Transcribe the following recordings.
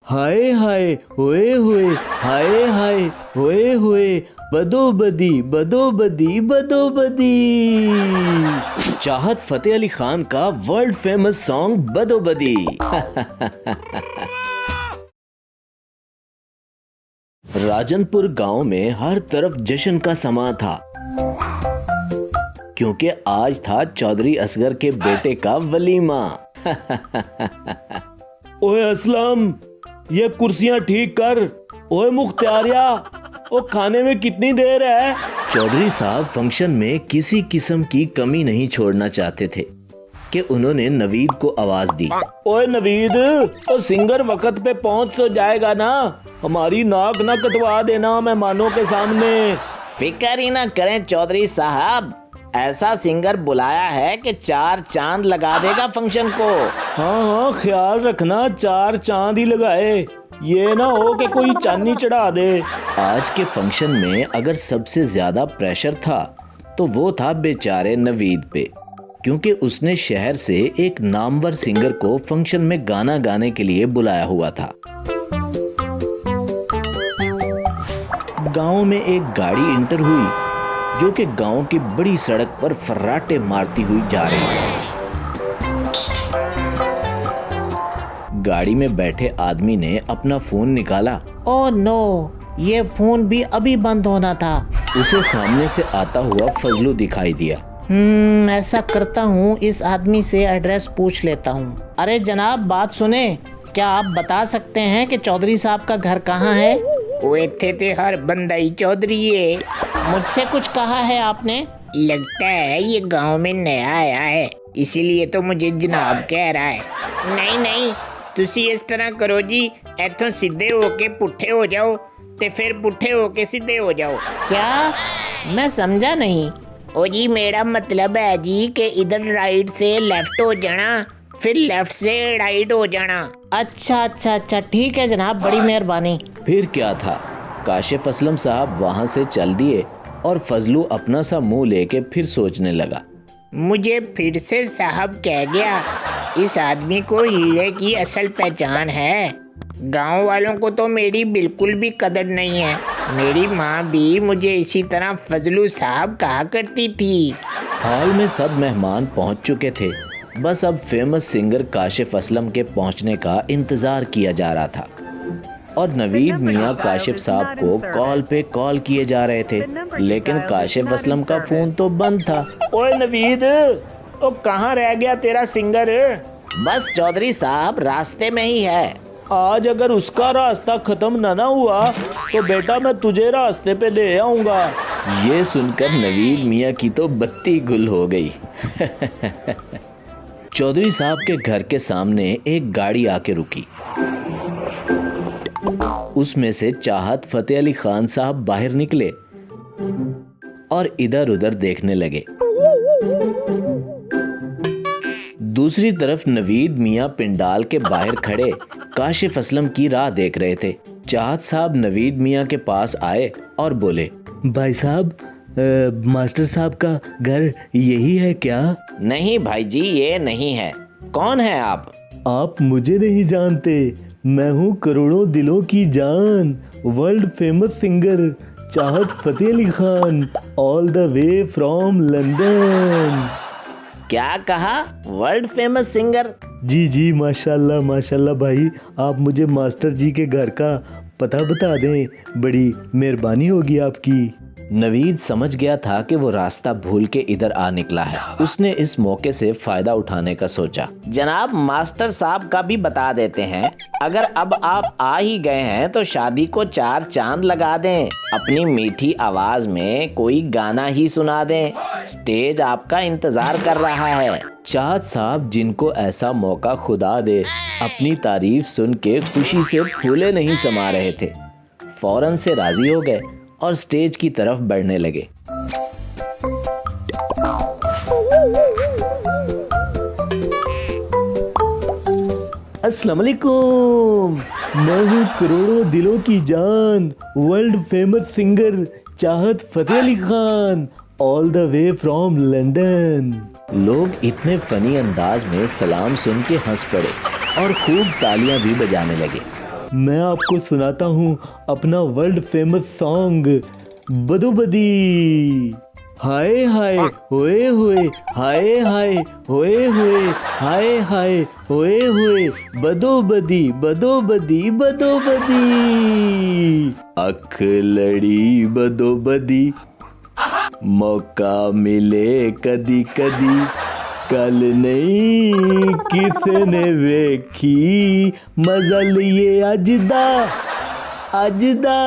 हाय हाय होए होए, हाय हाय होए होए, बदो बदी बदो बदी बदो बदी। चाहत फतेह अली खान का वर्ल्ड फेमस सॉन्ग बदो बदी। राजनपुर गांव में हर तरफ जश्न का समा था, क्योंकि आज था चौधरी असगर के बेटे का वलीमा। ओए असलम, ये कुर्सियां ठीक कर। ओए मुख्तारिया, ओ खाने में कितनी देर है? चौधरी साहब फंक्शन में किसी किस्म की कमी नहीं छोड़ना चाहते थे कि उन्होंने नवीद को आवाज दी। ओए नवीद, ओ सिंगर वक्त पे पहुंच तो जाएगा ना? हमारी नाक ना कटवा देना मेहमानों के सामने। फिक्र ही ना करें चौधरी साहब, ऐसा सिंगर बुलाया है कि 4 चांद लगा देगा फंक्शन को। हाँ हाँ, ख्याल रखना 4 चांद ही लगाए, ये ना हो कि कोई चांदी चढ़ा दे। आज के फंक्शन में अगर सबसे ज्यादा प्रेशर था तो वो था बेचारे नवीद पे, क्योंकि उसने शहर से एक नामवर सिंगर को फंक्शन में गाना गाने के लिए बुलाया हुआ था। गांव में एक गाड़ी इंटर हुई जो कि गांव की बड़ी सड़क पर फर्राटे मारती हुई जा रही है। गाड़ी में बैठे आदमी ने अपना फोन निकाला। ओह नो, ये फोन भी अभी बंद होना था। उसे सामने से आता हुआ फजलू दिखाई दिया। ऐसा करता हूँ, इस आदमी से एड्रेस पूछ लेता हूँ। अरे जनाब, बात सुने, क्या आप बता सकते हैं कि चौधरी साहब का घर कहाँ है? वो थे हर बंदा ही चौधरी है। मुझसे कुछ कहा है आपने? लगता है ये गांव में नया आया है, इसीलिए तो मुझे जनाब कह रहा है। नहीं नहीं, तुसी इस तरह करो जी, इथों सीधे होके पुट्ठे हो जाओ ते फिर पुट्ठे होके सीधे हो जाओ। क्या? मैं समझा नहीं। ओ जी, मेरा मतलब है जी कि इधर राइट से लेफ्ट हो जाना, फिर लेफ्ट से राइट हो जाना। अच्छा अच्छा अच्छा, ठीक है जनाब, बड़ी मेहरबानी। फिर क्या था, काशिफ असलम साहब वहां से चल दिए और फजलू अपना सा मुंह लेके फिर सोचने लगा। मुझे फिर से साहब कह गया, इस आदमी को हीरे की असल पहचान है। गांव वालों को तो मेरी बिल्कुल भी कदर नहीं है। मेरी माँ भी मुझे इसी तरह फजलू साहब कहा करती थी। हॉल में सब मेहमान पहुंच चुके थे, बस अब फेमस सिंगर काशिफ असलम के पहुंचने का इंतजार किया जा रहा था और नवीद मियां काशिफ साहब को कॉल पे कॉल किए जा रहे थे, लेकिन काशिफ असलम का फोन तो बंद था। ओए नवीद, ओ कहाँ रह गया तेरा सिंगर? बस चौधरी साहब, रास्ते में ही है। आज अगर उसका रास्ता खत्म ना हुआ तो बेटा मैं तुझे रास्ते पे ले आऊंगा। ये सुनकर नवीद मियां की तो बत्ती गुल हो गई। चौधरी साहब के घर के सामने एक गाड़ी आके रुकी। उसमें से चाहत फतेह अली खान साहब बाहर निकले और इधर उधर देखने लगे। दूसरी तरफ नवीद मियां पिंडाल के बाहर खड़े काशिफ असलम की राह देख रहे थे। चाहत साहब नवीद मियां के पास आए और बोले, भाई साहब, मास्टर साहब का घर यही है क्या? नहीं भाई जी, ये नहीं है। कौन है आप? आप मुझे नहीं जानते, मैं हूँ करोड़ों दिलों की जान, world famous singer Chahat Fateh Ali Khan, all the way from London. क्या कहा? World famous singer? जी जी, माशाल्लाह माशाल्लाह भाई, आप मुझे मास्टर जी के घर का पता बता दें, बड़ी मेहरबानी होगी आपकी। नवीद समझ गया था कि वो रास्ता भूल के इधर आ निकला है। उसने इस मौके से फायदा उठाने का सोचा। जनाब, मास्टर साहब का भी बता देते हैं, अगर अब आप आ ही गए हैं तो शादी को 4 चांद लगा दें, अपनी मीठी आवाज में कोई गाना ही सुना दें, स्टेज आपका इंतजार कर रहा है। चाहत साहब, जिनको ऐसा मौका खुदा दे, अपनी तारीफ सुन के खुशी से फूले नहीं समा रहे थे, फौरन से राजी हो गए और स्टेज की तरफ बढ़ने लगे। अस्सलाम वालेकुम, मैं हूँ करोड़ों दिलों की जान, world famous singer Chahat Fateh Ali Khan, all the way from London. लोग इतने फनी अंदाज में सलाम सुन के हंस पड़े और खूब तालियां भी बजाने लगे। मैं आपको सुनाता हूँ अपना वर्ल्ड फेमस सॉन्ग बदो बदी। हाय हाय होए होए, हाय हाय होए होए, हाय हाय होए होए, बदो बदी बदो बदी बदो बदी। अख लड़ी बदो बदी, मौका मिले कदी कदी, कल नहीं किसने वेखी, मजा लिए अजदा अजदा।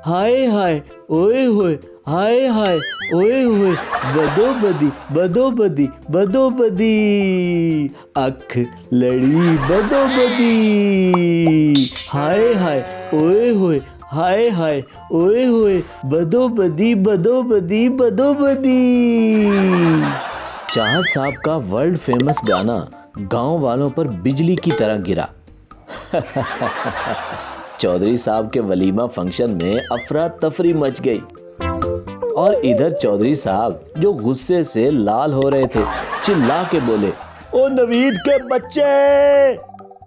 हाय हाय ओए होए, हाय हाय ओए होए, बदो बदी बदो बदी बदो बदी। अख लड़ी बदो बदी, हाय हाय ओए होए, हाय हाय ओए होए, बदो बदी बदो बदी बदो बदी। चाहत साहब का वर्ल्ड फेमस गाना गांव वालों पर बिजली की तरह गिरा। चौधरी साहब के वलीमा फंक्शन में अफरा तफरी मच गई और इधर चौधरी साहब जो गुस्से से लाल हो रहे थे चिल्ला के बोले, ओ नवीद के बच्चे।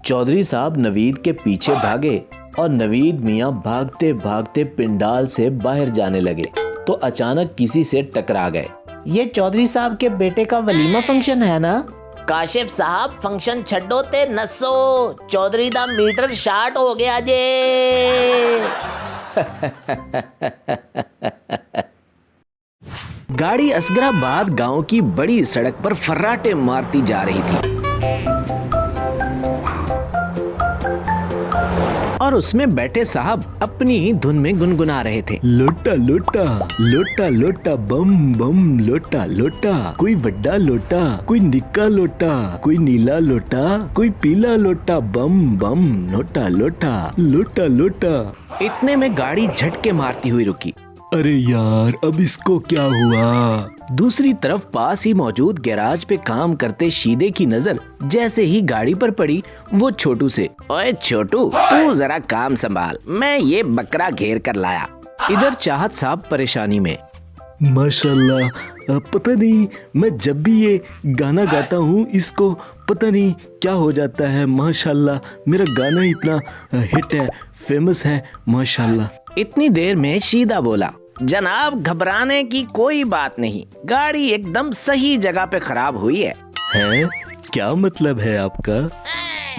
चौधरी साहब नवीद के पीछे भागे और नवीद मियाँ भागते भागते पिंडाल से बाहर जाने लगे तो अचानक किसी से टकरा गए। ये चौधरी साहब के बेटे का वलीमा फंक्शन है ना? काशिफ साहब फंक्शन छड्डो ते नसो, चौधरी दा मीटर शार्ट हो गया जे। गाड़ी असगराबाद गांव की बड़ी सड़क पर फर्राटे मारती जा रही थी और उसमें बैठे साहब अपनी ही धुन में गुनगुना रहे थे। लोटा लोटा लोटा लोटा बम बम, लोटा लोटा, कोई वड्डा लोटा, कोई निक्का लोटा, कोई नीला लोटा, कोई पीला लोटा, बम बम लोटा लोटा लोटा लोटा। इतने में गाड़ी झटके मारती हुई रुकी। अरे यार अब इसको क्या हुआ? दूसरी तरफ पास ही मौजूद गैराज पे काम करते शीदे की नजर जैसे ही गाड़ी पर पड़ी वो छोटू से, ओए छोटू तू जरा काम संभाल, मैं ये बकरा घेर कर लाया। इधर चाहत साहब परेशानी में। माशाल्लाह, पता नहीं मैं जब भी ये गाना गाता हूँ इसको पता नहीं क्या हो जाता है। माशाल्लाह मेरा गाना इतना हिट है, फेमस है माशाल्लाह। इतनी देर में शीदा बोला, जनाब घबराने की कोई बात नहीं, गाड़ी एकदम सही जगह पे खराब हुई है। हैं? क्या मतलब है आपका?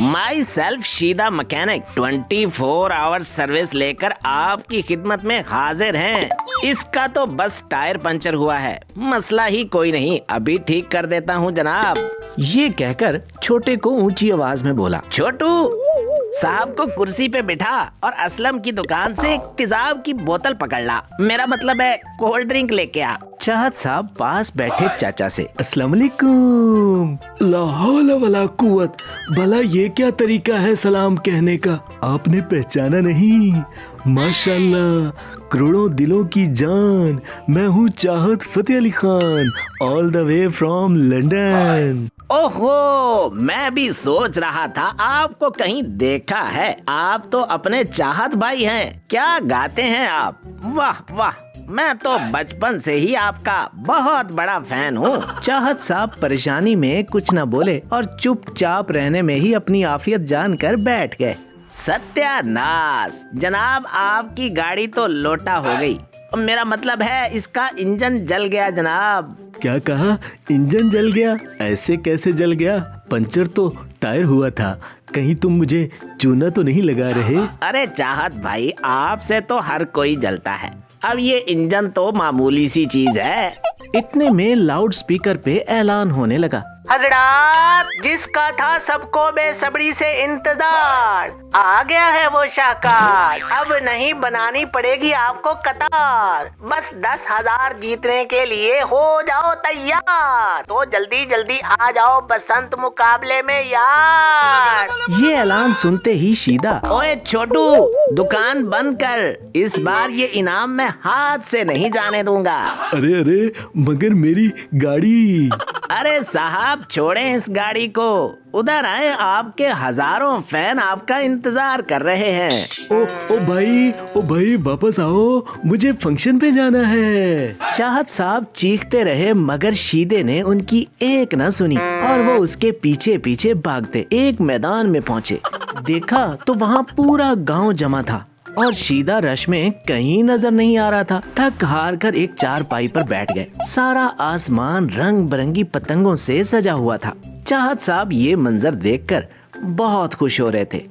Myself Sheeda mechanic 24 hours service लेकर आपकी खिदमत में हाजिर हैं। इसका तो बस टायर पंचर हुआ है, मसला ही कोई नहीं, अभी ठीक कर देता हूँ जनाब। ये कहकर छोटे को ऊंची आवाज में बोला, छोटू साहब को कुर्सी पे बिठा और असलम की दुकान से एक तेजाब की बोतल पकड़ ला, मेरा मतलब है कोल्ड ड्रिंक लेके आ। चाहत साहब पास बैठे चाचा से, अस्सलाम वालेकुम। ला हौला वला कुव्वत, भला ये क्या तरीका है सलाम कहने का? आपने पहचाना नहीं? माशाल्लाह, करोड़ों दिलों की जान, मैं हूँ Chahat Fateh Ali Khan, all the way from London. ओहो, मैं भी सोच रहा था आपको कहीं देखा है। आप तो अपने चाहत भाई हैं, क्या गाते हैं आप, वाह वाह, मैं तो बचपन से ही आपका बहुत बड़ा फैन हूँ। चाहत साहब परेशानी में कुछ न बोले और चुपचाप रहने में ही अपनी आफियत जानकर बैठ गए। सत्यानाश जनाब, आपकी गाड़ी तो लोटा हो गई, मेरा मतलब है इसका इंजन जल गया जनाब। क्या कहा? इंजन जल गया? ऐसे कैसे जल गया? पंचर तो टायर हुआ था, कहीं तुम मुझे चूना तो नहीं लगा रहे? अरे चाहत भाई, आपसे तो हर कोई जलता है, अब ये इंजन तो मामूली सी चीज है। इतने में लाउड स्पीकर पे ऐलान होने लगा, हजरात, जिसका था सबको बेसब्री से इंतजार, आ गया है वो शाहकार, अब नहीं बनानी पड़ेगी आपको कतार, बस 10,000 जीतने के लिए हो जाओ तैयार, तो जल्दी जल्दी आ जाओ बसंत मुकाबले में यार। ये ऐलान सुनते ही शीदा, ओए छोटू दुकान बंद कर, इस बार ये इनाम मैं हाथ से नहीं जाने दूंगा। अरे अरे, मगर मेरी गाड़ी। अरे साहब छोड़ें इस गाड़ी को, उधर आए, आपके हजारों फैन आपका इंतजार कर रहे हैं। ओ भाई वापस आओ, मुझे फंक्शन पे जाना है। चाहत साहब चीखते रहे मगर शीदे ने उनकी एक न सुनी और वो उसके पीछे पीछे भागते एक मैदान में पहुँचे। देखा तो वहाँ पूरा गांव जमा था और शीदा रश में कहीं नजर नहीं आ रहा था। थक हार कर एक चारपाई पर बैठ गए। सारा आसमान रंग बिरंगी पतंगों से सजा हुआ था। चाहत साहब ये मंजर देखकर बहुत खुश हो रहे थे।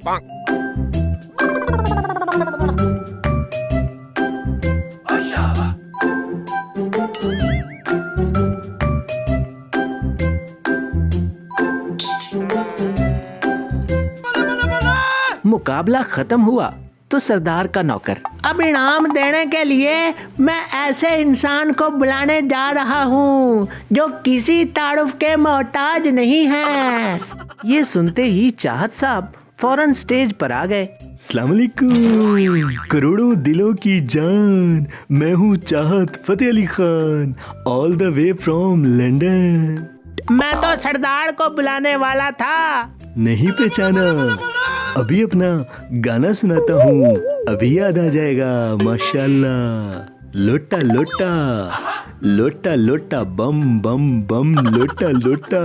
मुकाबला खत्म हुआ तो सरदार का नौकर, अब इनाम देने के लिए मैं ऐसे इंसान को बुलाने जा रहा हूँ जो किसी तारुफ के मोहताज नहीं है। ये सुनते ही चाहत साहब फौरन स्टेज पर आ गए। अस्सलाम वालेकुम, करोड़ों दिलों की जान, मैं हूँ Chahat Fateh Ali Khan, all the way from London. मैं तो सरदार को बुलाने वाला था। नहीं पहचाना? अभी अपना गाना सुनाता हूँ, अभी याद आ जाएगा माशाल्लाह। लोटा लोटा लोटा लोटा बम बम बम लोटा लोटा,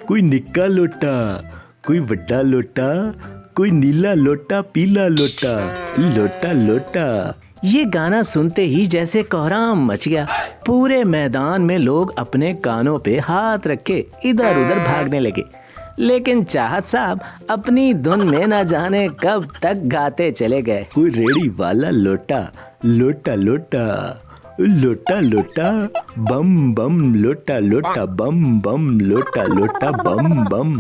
कोई निक्का लोटा, कोई वड्डा लोटा, कोई नीला लोटा पीला लोटा, लोटा लोटा। ये गाना सुनते ही जैसे कोहराम मच गया। पूरे मैदान में लोग अपने कानों पे हाथ रखे इधर उधर भागने लगे। लेकिन चाहत साहब अपनी धुन में न जाने कब तक गाते चले गए। कोई रेडी वाला लोटा, लोटा लोटा लोटा लोटा बम बम लोटा लोटा बम बम लोटा लोटा बम बम।